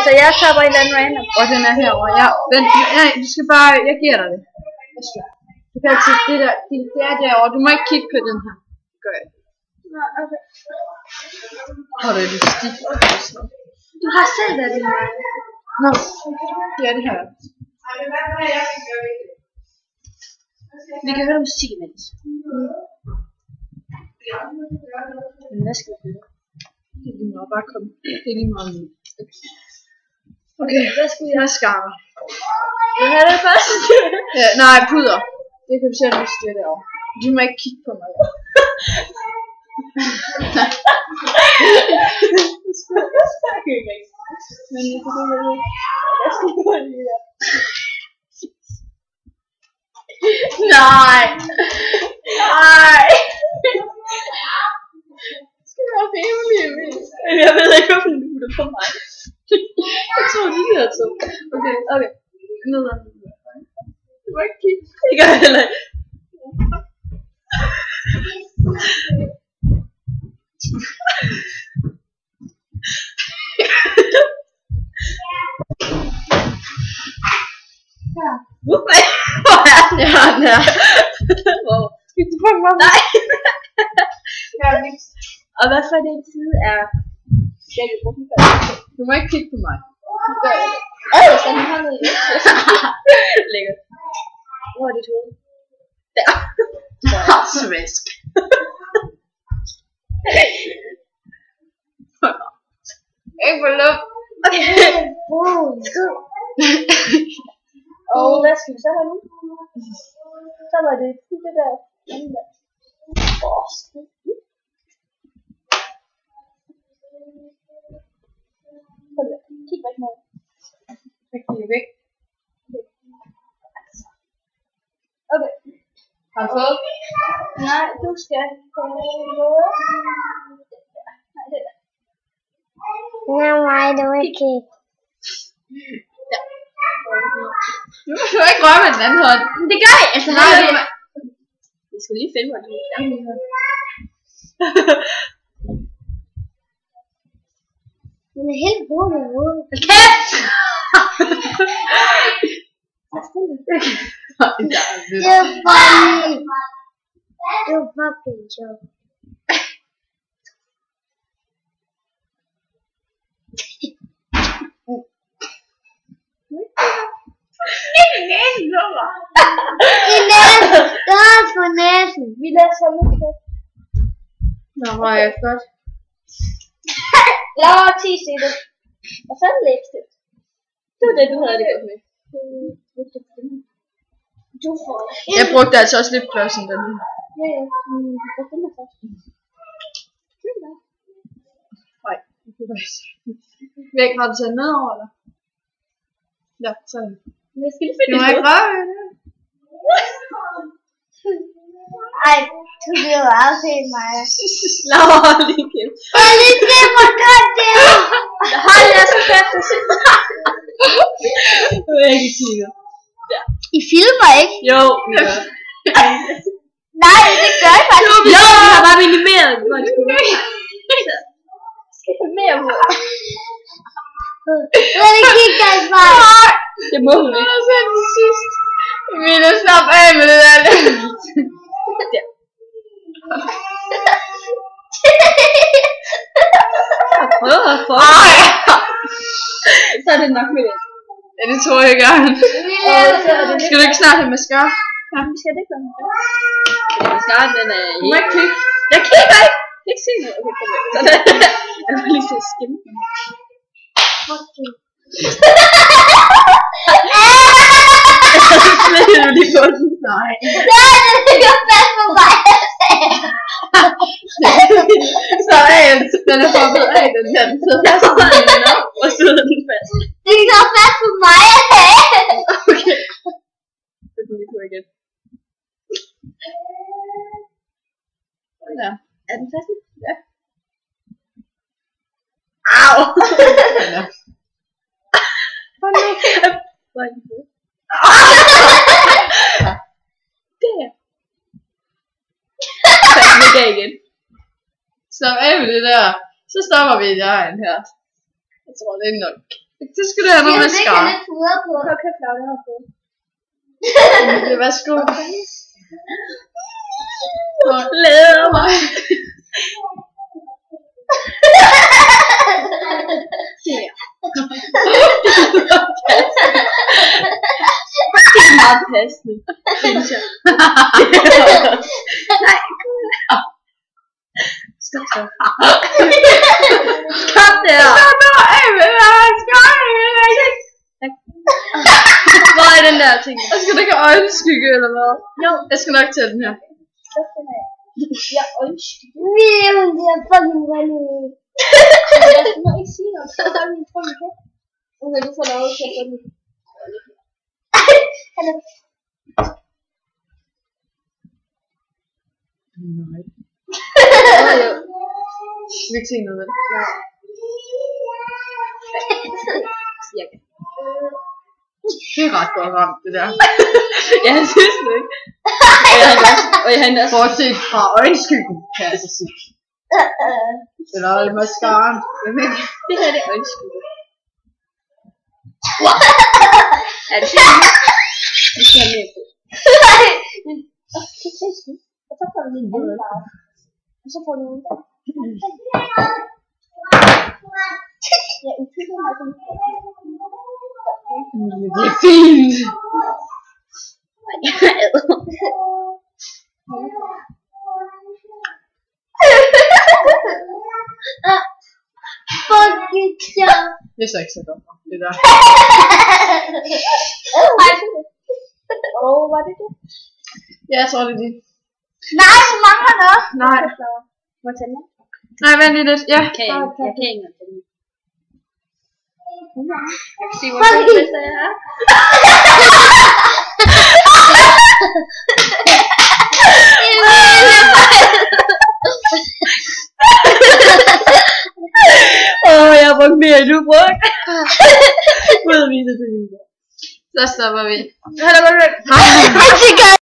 Så jeg tager bare en eller anden random. Og den er herovre. Ja, vent. Nej, du skal bare... Jeg giver dig det. Du kan altid... Det er derovre. Du må ikke kigge på den her. Gør jeg. Nå, okay. Har du det stik? Du har selv været din vej. Nå. Ja, det her. Vi kan høre musik imens. Men hvad skal vi høre? Det er lige meget. Bare kom. Det er lige meget. Okay, hvad skal vi have? Mascara. Vil du have det først? Ja, nej, puder. Det kan du selv styre derovre. Du må ikke kigge på mig. Men jeg kan ikke. Jeg skal gå lige der. Nej. Nej. Skal være rimelig. Jeg ved ikke, hvorfor du putter på mig. Jeg tror, det er så. Okay. Nedad. Du må ikke kigge. Det gør jeg heller ikke. Hvor er den her? Wow. Skal du fange mig? Nej. Ja, Og hvad for den side er... Skal jeg bruge den for? du må ikke kigge på mig. Så den har noget i lækkert. Hvor er dit hoved? Der. Svæsk. Ikke for luft. Okay. Og hvad skal vi så have nu? Så var det det der. Kig væk med. Jeg kigger væk. Okay. Har du fået? Nej, du skal prøve noget. Nej, det der. Nej, du ikke. Du må ikke røre med den anden hånd. Det gør jeg. Altså, Nej, jeg skal lige finde mig det. Den er helt rolig i hovedet. Kæft! Det er funny. Det er fucking joke. Ikke næsen, nummer. I næsen. Det er også på næsen. Vi lader så lidt kæft. Nå, var jeg godt. Lav 10 sætter. Og så er det læbstift. Det var det, du havde det godt med. Du får det. Jeg brugte altså også lidt klods end den her. Ja, ja. Du får den her først. Nej, det kan jeg ikke. Væk, har du taget nedover, eller? Ja, sådan. Men jeg skal lige finde Du må ikke røre ved det. Ej, du bliver bare se mig. Lav lige kæft. Jeg er lige til for godt det. Hold jer så kæft. Du er ikke tigger. I filmer ikke? Jo, vi gør. Nej, det gør jeg faktisk. Jo, vi har bare minimeret. Skal jeg mere på? Lad det kigge deres vej. Det må hun ikke. Og så til sidst. Emilie, slap af med det der. Der. Prøv at få det. Så er det nok med det. Ja, det tror jeg gerne. Skal Skal du ikke snart have mascara? Ja, vi skal det gøre. Ja, mascara, den er Du må ikke kigge. Jeg kigger ikke. Ikke se noget. Okay, kom med. Sådan. Jeg får lige til at skimme. Smider du lige på den? Nej. Nej, det gør fast på mig. Så den er hoppet af, den her. Den sidder fast på den op, og sidder den fast. Det gør fast på mig. Okay. Det kan lige på igen. Ja. Er den fast? Ja. Au! Ja. Hvor nu? Hvor er den på? Der. Tag den ikke af igen. Slap af med det der. Så stopper vi i lejen her. Jeg tror, det er nok. Så skal du have noget Det mascara. kan lidt fodre på. Prøv at købe flagene her på. Værsgo. Leder mig. Det er meget passende, synes jeg. Nej. Stop. Stop der. Hvor er den der ting? Og skal du ikke have øjenskygge eller hvad? Jo. Jeg skal nok tage den her. Ja, øjenskygge. Det er fucking funny. Jeg må ikke sige noget. Så har vi en frøm på. Okay, du får lov til at få den. Nej. Jeg vil ikke se noget med det. Cirka. Det er ret godt ramt, det der. Ja, jeg synes det ikke. Og jeg har endda Bortset fra øjenskyggen, kan jeg så sige. Eller mascaraen. det her det er øjenskygge. Wow. Er det fint? Vi skal have mere på. Og så får du lige en anden farve. Og så får du en der. Ja, en tykke har sådan. Det er fint. Fuck it, ja. Det er så ikke så godt, det der. Var det det? Ja, jeg tror det er det. Nej, så mangler der. Nej. Må jeg tage den? Nej, vent lige lidt. Ja. Jeg kan ikke engang tage den. Jeg kan se, hvor Fuck det it. er. Jeg har brugt mere, end du brugte. Ud af vise til min. Så stopper vi. Hej.